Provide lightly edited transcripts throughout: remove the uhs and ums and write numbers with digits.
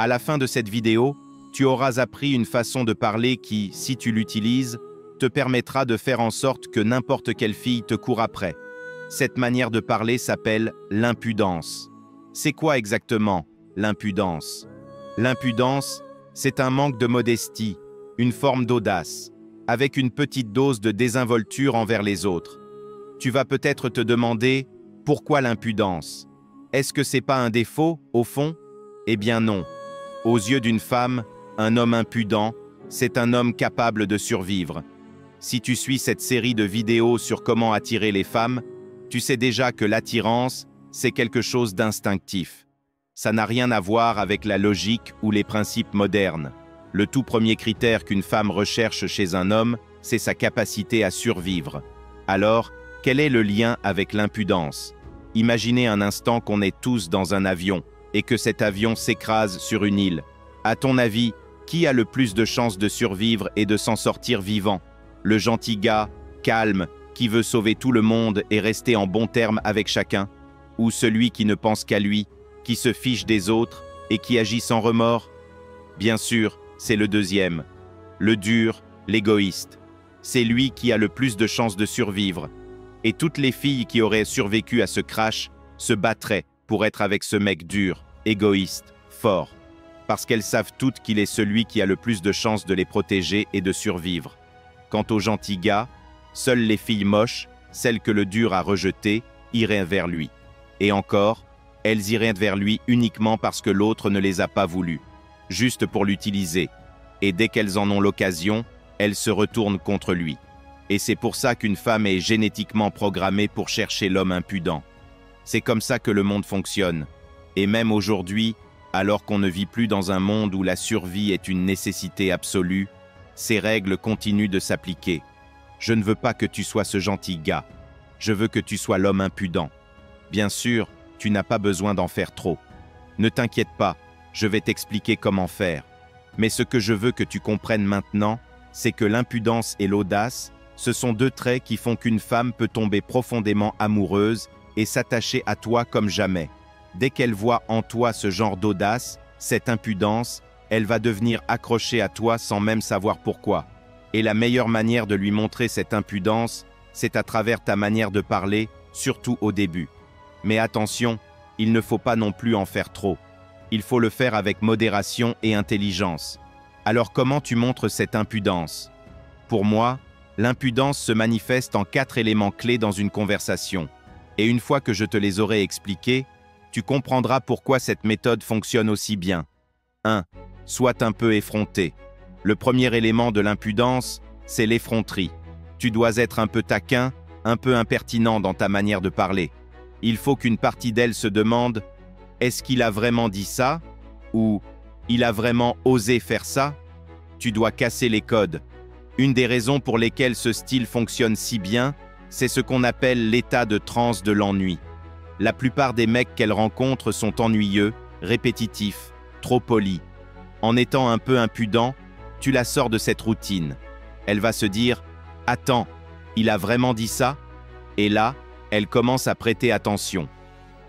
À la fin de cette vidéo, tu auras appris une façon de parler qui, si tu l'utilises, te permettra de faire en sorte que n'importe quelle fille te court après. Cette manière de parler s'appelle l'impudence. C'est quoi exactement, l'impudence? L'impudence, c'est un manque de modestie, une forme d'audace, avec une petite dose de désinvolture envers les autres. Tu vas peut-être te demander, pourquoi l'impudence? Est-ce que c'est pas un défaut, au fond? Eh bien non. Aux yeux d'une femme, un homme impudent, c'est un homme capable de survivre. Si tu suis cette série de vidéos sur comment attirer les femmes, tu sais déjà que l'attirance, c'est quelque chose d'instinctif. Ça n'a rien à voir avec la logique ou les principes modernes. Le tout premier critère qu'une femme recherche chez un homme, c'est sa capacité à survivre. Alors, quel est le lien avec l'impudence? Imaginez un instant qu'on est tous dans un avion et que cet avion s'écrase sur une île. À ton avis, qui a le plus de chances de survivre et de s'en sortir vivant? Le gentil gars, calme, qui veut sauver tout le monde et rester en bon terme avec chacun? Ou celui qui ne pense qu'à lui, qui se fiche des autres et qui agit sans remords? Bien sûr, c'est le deuxième. Le dur, l'égoïste. C'est lui qui a le plus de chances de survivre. Et toutes les filles qui auraient survécu à ce crash se battraient pour être avec ce mec dur, égoïste, fort. Parce qu'elles savent toutes qu'il est celui qui a le plus de chances de les protéger et de survivre. Quant aux gentils gars, seules les filles moches, celles que le dur a rejetées, iraient vers lui. Et encore, elles iraient vers lui uniquement parce que l'autre ne les a pas voulues, juste pour l'utiliser. Et dès qu'elles en ont l'occasion, elles se retournent contre lui. Et c'est pour ça qu'une femme est génétiquement programmée pour chercher l'homme impudent. C'est comme ça que le monde fonctionne. Et même aujourd'hui, alors qu'on ne vit plus dans un monde où la survie est une nécessité absolue, ces règles continuent de s'appliquer. Je ne veux pas que tu sois ce gentil gars. Je veux que tu sois l'homme impudent. Bien sûr, tu n'as pas besoin d'en faire trop. Ne t'inquiète pas, je vais t'expliquer comment faire. Mais ce que je veux que tu comprennes maintenant, c'est que l'impudence et l'audace, ce sont deux traits qui font qu'une femme peut tomber profondément amoureuse et s'attacher à toi comme jamais. Dès qu'elle voit en toi ce genre d'audace, cette impudence, elle va devenir accrochée à toi sans même savoir pourquoi. Et la meilleure manière de lui montrer cette impudence, c'est à travers ta manière de parler, surtout au début. Mais attention, il ne faut pas non plus en faire trop. Il faut le faire avec modération et intelligence. Alors comment tu montres cette impudence? Pour moi, l'impudence se manifeste en 4 éléments clés dans une conversation. Et une fois que je te les aurai expliqués, tu comprendras pourquoi cette méthode fonctionne aussi bien. 1. Sois un peu effronté. Le premier élément de l'impudence, c'est l'effronterie. Tu dois être un peu taquin, un peu impertinent dans ta manière de parler. Il faut qu'une partie d'elle se demande « Est-ce qu'il a vraiment dit ça ?» ou « Il a vraiment osé faire ça ?» Tu dois casser les codes. Une des raisons pour lesquelles ce style fonctionne si bien, c'est ce qu'on appelle l'état de transe de l'ennui. La plupart des mecs qu'elle rencontre sont ennuyeux, répétitifs, trop polis. En étant un peu impudent, tu la sors de cette routine. Elle va se dire « Attends, il a vraiment dit ça ?» Et là, elle commence à prêter attention.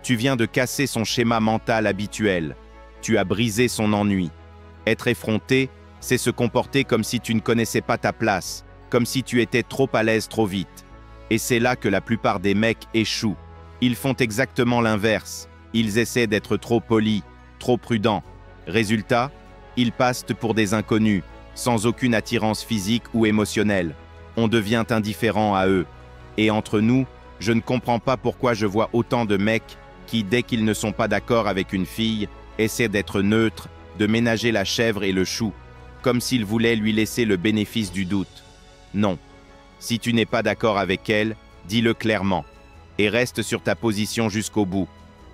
Tu viens de casser son schéma mental habituel. Tu as brisé son ennui. Être effronté, c'est se comporter comme si tu ne connaissais pas ta place, comme si tu étais trop à l'aise trop vite. Et c'est là que la plupart des mecs échouent. Ils font exactement l'inverse. Ils essaient d'être trop polis, trop prudents. Résultat, ils passent pour des inconnus, sans aucune attirance physique ou émotionnelle. On devient indifférent à eux. Et entre nous, je ne comprends pas pourquoi je vois autant de mecs qui, dès qu'ils ne sont pas d'accord avec une fille, essaient d'être neutres, de ménager la chèvre et le chou, comme s'ils voulaient lui laisser le bénéfice du doute. Non. Si tu n'es pas d'accord avec elle, dis-le clairement. Et reste sur ta position jusqu'au bout.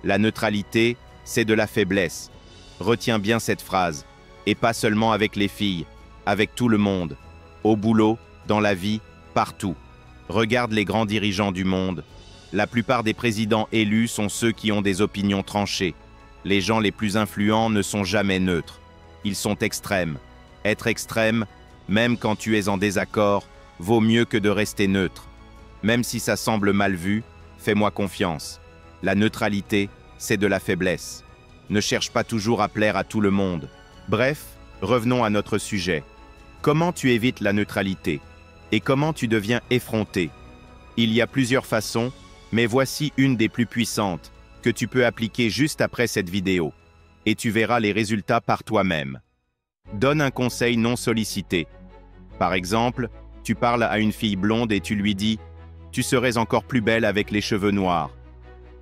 La neutralité, c'est de la faiblesse. Retiens bien cette phrase. Et pas seulement avec les filles, avec tout le monde. Au boulot, dans la vie, partout. Regarde les grands dirigeants du monde. La plupart des présidents élus sont ceux qui ont des opinions tranchées. Les gens les plus influents ne sont jamais neutres. Ils sont extrêmes. Être extrême, même quand tu es en désaccord, vaut mieux que de rester neutre. Même si ça semble mal vu, fais-moi confiance. La neutralité, c'est de la faiblesse. Ne cherche pas toujours à plaire à tout le monde. Bref, revenons à notre sujet. Comment tu évites la neutralité? Et comment tu deviens effronté? Il y a plusieurs façons, mais voici une des plus puissantes, que tu peux appliquer juste après cette vidéo. Et tu verras les résultats par toi-même. Donne un conseil non sollicité. Par exemple, tu parles à une fille blonde et tu lui dis « Tu serais encore plus belle avec les cheveux noirs ».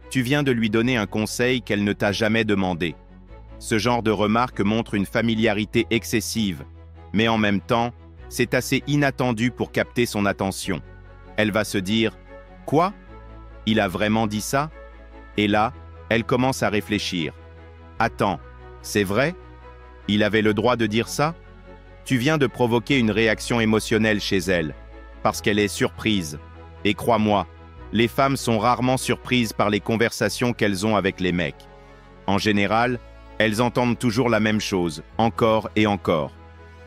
Tu viens de lui donner un conseil qu'elle ne t'a jamais demandé. Ce genre de remarque montre une familiarité excessive, mais en même temps, c'est assez inattendu pour capter son attention. Elle va se dire « Quoi? Il a vraiment dit ça ?» Et là, elle commence à réfléchir. « Attends, c'est vrai? Il avait le droit de dire ça ?» Tu viens de provoquer une réaction émotionnelle chez elle, parce qu'elle est surprise. Et crois-moi, les femmes sont rarement surprises par les conversations qu'elles ont avec les mecs. En général, elles entendent toujours la même chose, encore et encore.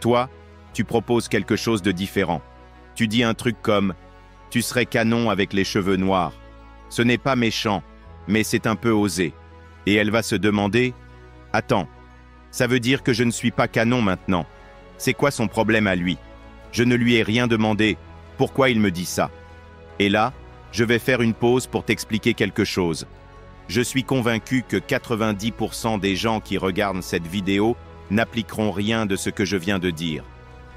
Toi, tu proposes quelque chose de différent. Tu dis un truc comme « Tu serais canon avec les cheveux noirs ». Ce n'est pas méchant, mais c'est un peu osé. Et elle va se demander « Attends, ça veut dire que je ne suis pas canon maintenant. C'est quoi son problème à lui? Je ne lui ai rien demandé. Pourquoi il me dit ça ?» Et là, je vais faire une pause pour t'expliquer quelque chose. Je suis convaincu que 90% des gens qui regardent cette vidéo n'appliqueront rien de ce que je viens de dire.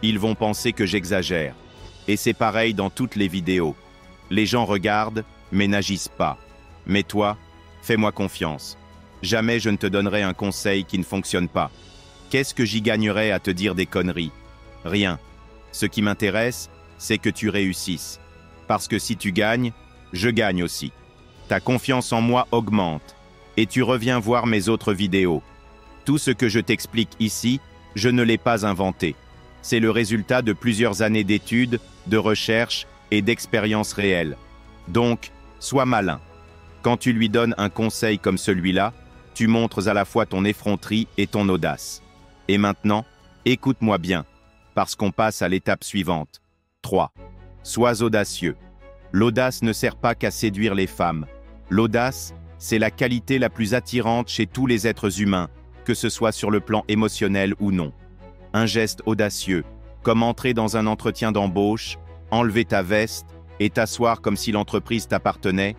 Ils vont penser que j'exagère. Et c'est pareil dans toutes les vidéos. Les gens regardent, mais n'agissent pas. Mais toi, fais-moi confiance. Jamais je ne te donnerai un conseil qui ne fonctionne pas. Qu'est-ce que j'y gagnerais à te dire des conneries? Rien. Ce qui m'intéresse, c'est que tu réussisses. Parce que si tu gagnes, je gagne aussi. Ta confiance en moi augmente. Et tu reviens voir mes autres vidéos. Tout ce que je t'explique ici, je ne l'ai pas inventé. C'est le résultat de plusieurs années d'études, de recherche et d'expériences réelles. Donc, sois malin. Quand tu lui donnes un conseil comme celui-là, tu montres à la fois ton effronterie et ton audace. Et maintenant, écoute-moi bien, parce qu'on passe à l'étape suivante. 3. Sois audacieux. L'audace ne sert pas qu'à séduire les femmes. L'audace, c'est la qualité la plus attirante chez tous les êtres humains, que ce soit sur le plan émotionnel ou non. Un geste audacieux, comme entrer dans un entretien d'embauche, enlever ta veste et t'asseoir comme si l'entreprise t'appartenait,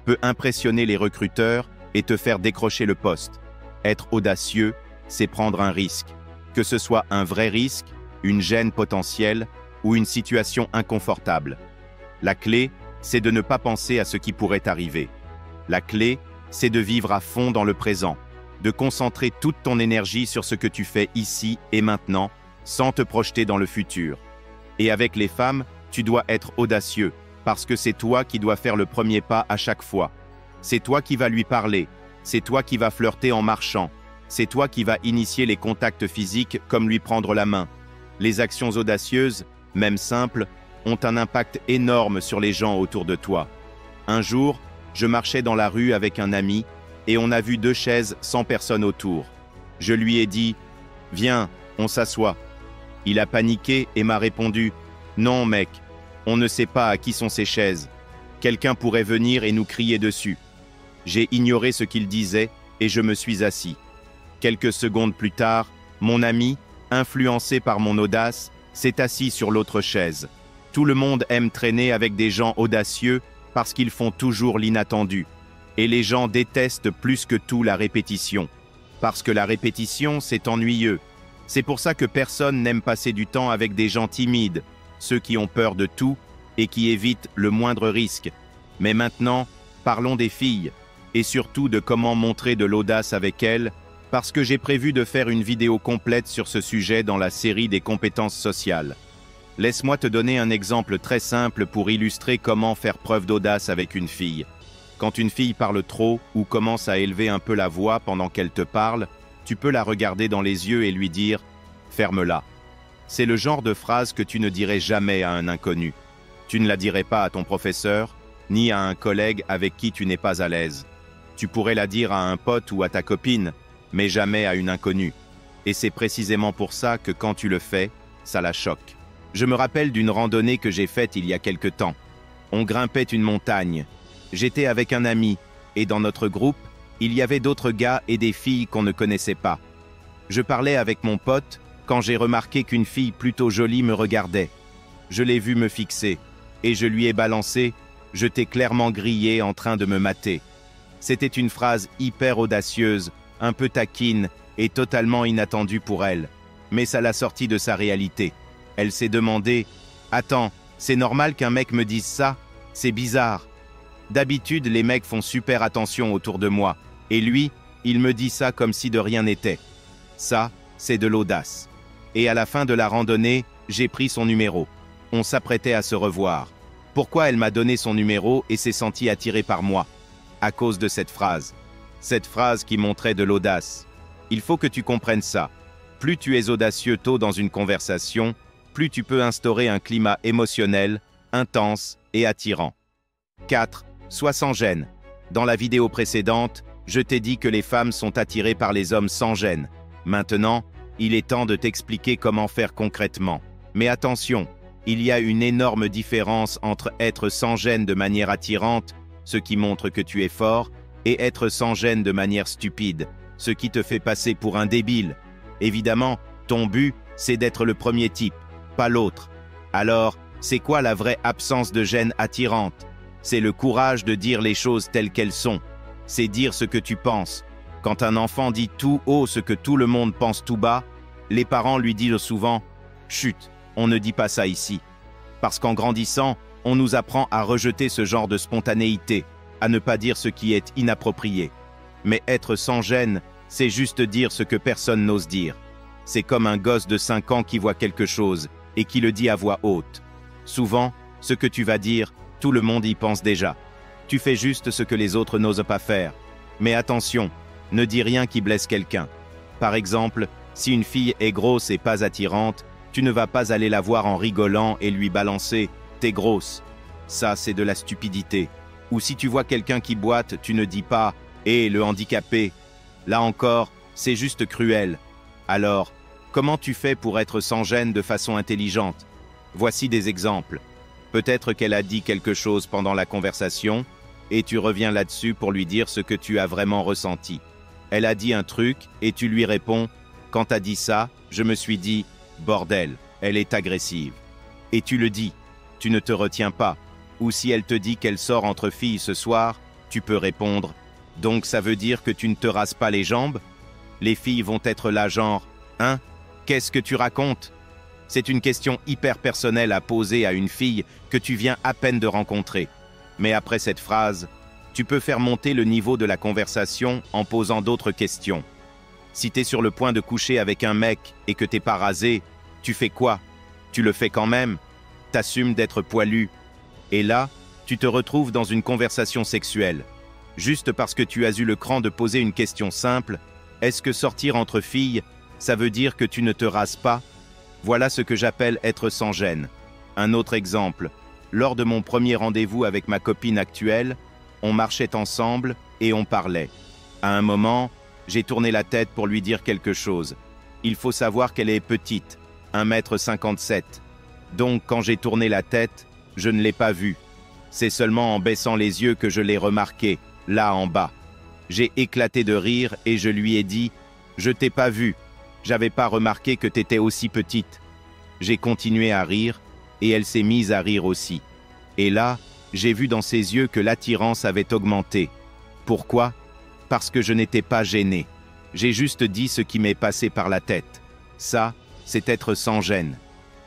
peut impressionner les recruteurs et te faire décrocher le poste. Être audacieux, c'est prendre un risque, que ce soit un vrai risque, une gêne potentielle ou une situation inconfortable. La clé, c'est de ne pas penser à ce qui pourrait arriver. La clé, c'est de vivre à fond dans le présent, de concentrer toute ton énergie sur ce que tu fais ici et maintenant, sans te projeter dans le futur. Et avec les femmes, tu dois être audacieux, parce que c'est toi qui dois faire le premier pas à chaque fois. C'est toi qui vas lui parler, c'est toi qui vas flirter en marchant, c'est toi qui vas initier les contacts physiques comme lui prendre la main. Les actions audacieuses, même simples, ont un impact énorme sur les gens autour de toi. Un jour, je marchais dans la rue avec un ami et on a vu 2 chaises sans personne autour. Je lui ai dit « Viens, on s'assoit ». Il a paniqué et m'a répondu « Non mec, on ne sait pas à qui sont ces chaises. Quelqu'un pourrait venir et nous crier dessus ». J'ai ignoré ce qu'il disait et je me suis assis. Quelques secondes plus tard, mon ami, influencé par mon audace, s'est assis sur l'autre chaise. Tout le monde aime traîner avec des gens audacieux parce qu'ils font toujours l'inattendu. Et les gens détestent plus que tout la répétition. Parce que la répétition, c'est ennuyeux. C'est pour ça que personne n'aime passer du temps avec des gens timides, ceux qui ont peur de tout et qui évitent le moindre risque. Mais maintenant, parlons des filles, et surtout de comment montrer de l'audace avec elles, parce que j'ai prévu de faire une vidéo complète sur ce sujet dans la série des compétences sociales. Laisse-moi te donner un exemple très simple pour illustrer comment faire preuve d'audace avec une fille. Quand une fille parle trop ou commence à élever un peu la voix pendant qu'elle te parle, tu peux la regarder dans les yeux et lui dire « Ferme-la ». C'est le genre de phrase que tu ne dirais jamais à un inconnu. Tu ne la dirais pas à ton professeur, ni à un collègue avec qui tu n'es pas à l'aise. Tu pourrais la dire à un pote ou à ta copine, mais jamais à une inconnue. Et c'est précisément pour ça que quand tu le fais, ça la choque. Je me rappelle d'une randonnée que j'ai faite il y a quelque temps. On grimpait une montagne. J'étais avec un ami, et dans notre groupe, Il y avait d'autres gars et des filles qu'on ne connaissait pas. Je parlais avec mon pote quand j'ai remarqué qu'une fille plutôt jolie me regardait. Je l'ai vue me fixer et je lui ai balancé « Je t'ai clairement grillé en train de me mater ». C'était une phrase hyper audacieuse, un peu taquine et totalement inattendue pour elle. Mais ça l'a sortie de sa réalité. Elle s'est demandé « Attends, c'est normal qu'un mec me dise ça? C'est bizarre. D'habitude, les mecs font super attention autour de moi. Et lui, il me dit ça comme si de rien n'était. Ça, c'est de l'audace. » Et à la fin de la randonnée, j'ai pris son numéro. On s'apprêtait à se revoir. Pourquoi elle m'a donné son numéro et s'est sentie attirée par moi? À cause de cette phrase. Cette phrase qui montrait de l'audace. Il faut que tu comprennes ça. Plus tu es audacieux tôt dans une conversation, plus tu peux instaurer un climat émotionnel, intense et attirant. 4. Sois sans gêne. Dans la vidéo précédente, je t'ai dit que les femmes sont attirées par les hommes sans gêne. Maintenant, il est temps de t'expliquer comment faire concrètement. Mais attention, il y a une énorme différence entre être sans gêne de manière attirante, ce qui montre que tu es fort, et être sans gêne de manière stupide, ce qui te fait passer pour un débile. Évidemment, ton but, c'est d'être le premier type, pas l'autre. Alors, c'est quoi la vraie absence de gêne attirante? C'est le courage de dire les choses telles qu'elles sont. C'est dire ce que tu penses. Quand un enfant dit tout haut ce que tout le monde pense tout bas, les parents lui disent souvent « Chut, on ne dit pas ça ici ». Parce qu'en grandissant, on nous apprend à rejeter ce genre de spontanéité, à ne pas dire ce qui est inapproprié. Mais être sans gêne, c'est juste dire ce que personne n'ose dire. C'est comme un gosse de 5 ans qui voit quelque chose et qui le dit à voix haute. Souvent, ce que tu vas dire, tout le monde y pense déjà. Tu fais juste ce que les autres n'osent pas faire. Mais attention, ne dis rien qui blesse quelqu'un. Par exemple, si une fille est grosse et pas attirante, tu ne vas pas aller la voir en rigolant et lui balancer « t'es grosse ». Ça, c'est de la stupidité. Ou si tu vois quelqu'un qui boite, tu ne dis pas « hé, le handicapé ». Là encore, c'est juste cruel. Alors, comment tu fais pour être sans gêne de façon intelligente? Voici des exemples. Peut-être qu'elle a dit quelque chose pendant la conversation, et tu reviens là-dessus pour lui dire ce que tu as vraiment ressenti. Elle a dit un truc, et tu lui réponds « Quand t'as dit ça, je me suis dit « Bordel, elle est agressive ». Et tu le dis, tu ne te retiens pas. Ou si elle te dit qu'elle sort entre filles ce soir, tu peux répondre « Donc ça veut dire que tu ne te rases pas les jambes ?» Les filles vont être là genre « Hein? Qu'est-ce que tu racontes ?» C'est une question hyper personnelle à poser à une fille que tu viens à peine de rencontrer. Mais après cette phrase, tu peux faire monter le niveau de la conversation en posant d'autres questions. Si t'es sur le point de coucher avec un mec et que t'es pas rasé, tu fais quoi? Tu le fais quand même? T'assumes d'être poilu. Et là, tu te retrouves dans une conversation sexuelle. Juste parce que tu as eu le cran de poser une question simple, est-ce que sortir entre filles, ça veut dire que tu ne te rases pas? Voilà ce que j'appelle être sans gêne. Un autre exemple. Lors de mon premier rendez-vous avec ma copine actuelle, on marchait ensemble et on parlait. À un moment, j'ai tourné la tête pour lui dire quelque chose. Il faut savoir qu'elle est petite, 1,57 m. Donc quand j'ai tourné la tête, je ne l'ai pas vue. C'est seulement en baissant les yeux que je l'ai remarqué, là en bas. J'ai éclaté de rire et je lui ai dit « Je t'ai pas vue. J'avais pas remarqué que t'étais aussi petite. » J'ai continué à rire et elle s'est mise à rire aussi. Et là, j'ai vu dans ses yeux que l'attirance avait augmenté. Pourquoi? Parce que je n'étais pas gêné. J'ai juste dit ce qui m'est passé par la tête. Ça, c'est être sans gêne.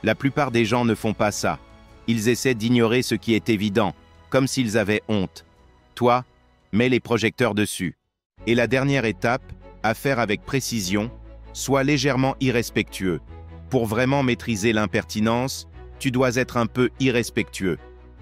La plupart des gens ne font pas ça. Ils essaient d'ignorer ce qui est évident, comme s'ils avaient honte. Toi, mets les projecteurs dessus. Et la dernière étape, à faire avec précision, sois légèrement irrespectueux. Pour vraiment maîtriser l'impertinence, tu dois être un peu irrespectueux.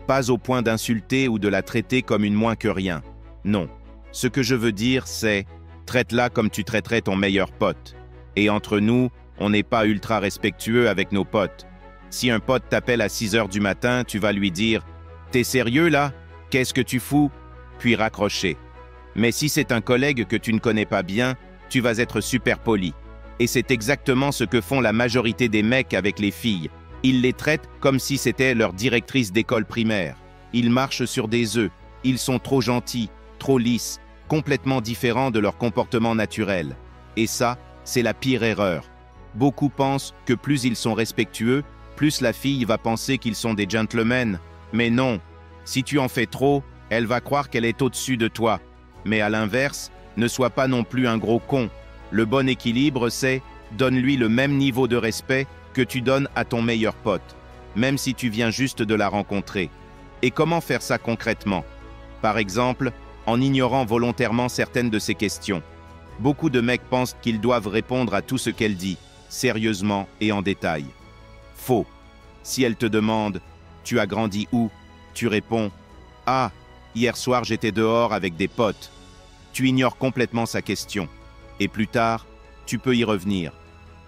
Pas au point d'insulter ou de la traiter comme une moins que rien. Non. Ce que je veux dire, c'est « traite-la comme tu traiterais ton meilleur pote ». Et entre nous, on n'est pas ultra respectueux avec nos potes. Si un pote t'appelle à 6 h du matin, tu vas lui dire « T'es sérieux là? Qu'est-ce que tu fous ?» puis raccrocher. Mais si c'est un collègue que tu ne connais pas bien, tu vas être super poli. Et c'est exactement ce que font la majorité des mecs avec les filles. Ils les traitent comme si c'était leur directrice d'école primaire. Ils marchent sur des œufs. Ils sont trop gentils, trop lisses, complètement différents de leur comportement naturel. Et ça, c'est la pire erreur. Beaucoup pensent que plus ils sont respectueux, plus la fille va penser qu'ils sont des gentlemen. Mais non, si tu en fais trop, elle va croire qu'elle est au-dessus de toi. Mais à l'inverse, ne sois pas non plus un gros con. Le bon équilibre, c'est donne-lui le même niveau de respect que tu donnes à ton meilleur pote, même si tu viens juste de la rencontrer. Et comment faire ça concrètement? Par exemple, en ignorant volontairement certaines de ses questions. Beaucoup de mecs pensent qu'ils doivent répondre à tout ce qu'elle dit, sérieusement et en détail. Faux. Si elle te demande « Tu as grandi où ?» tu réponds « Ah, hier soir j'étais dehors avec des potes. » Tu ignores complètement sa question. Et plus tard, tu peux y revenir.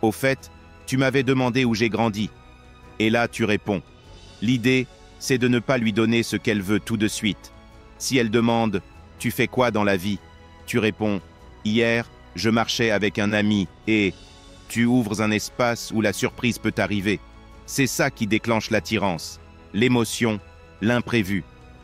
Au fait, tu m'avais demandé où j'ai grandi. Et là, tu réponds. L'idée, c'est de ne pas lui donner ce qu'elle veut tout de suite. Si elle demande « Tu fais quoi dans la vie ?» tu réponds « Hier, je marchais avec un ami et… » Tu ouvres un espace où la surprise peut arriver. C'est ça qui déclenche l'attirance, l'émotion, l'imprévu.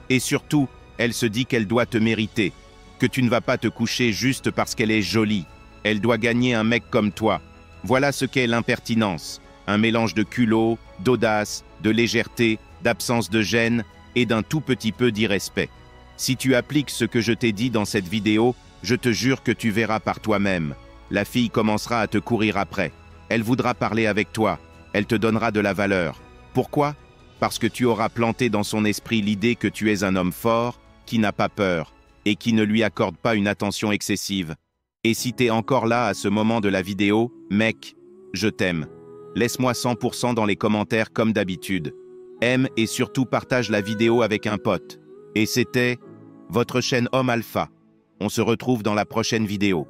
Et surtout, elle se dit qu'elle doit te mériter, que tu ne vas pas te coucher juste parce qu'elle est jolie. Elle doit gagner un mec comme toi. Voilà ce qu'est l'impertinence, un mélange de culot, d'audace, de légèreté, d'absence de gêne et d'un tout petit peu d'irrespect. Si tu appliques ce que je t'ai dit dans cette vidéo, je te jure que tu verras par toi-même. La fille commencera à te courir après. Elle voudra parler avec toi. Elle te donnera de la valeur. Pourquoi? Parce que tu auras planté dans son esprit l'idée que tu es un homme fort, qui n'a pas peur, et qui ne lui accorde pas une attention excessive. Et si t'es encore là à ce moment de la vidéo, mec, je t'aime. Laisse-moi 100% dans les commentaires comme d'habitude. Aime et surtout partage la vidéo avec un pote. Et c'était votre chaîne Homme Alpha. On se retrouve dans la prochaine vidéo.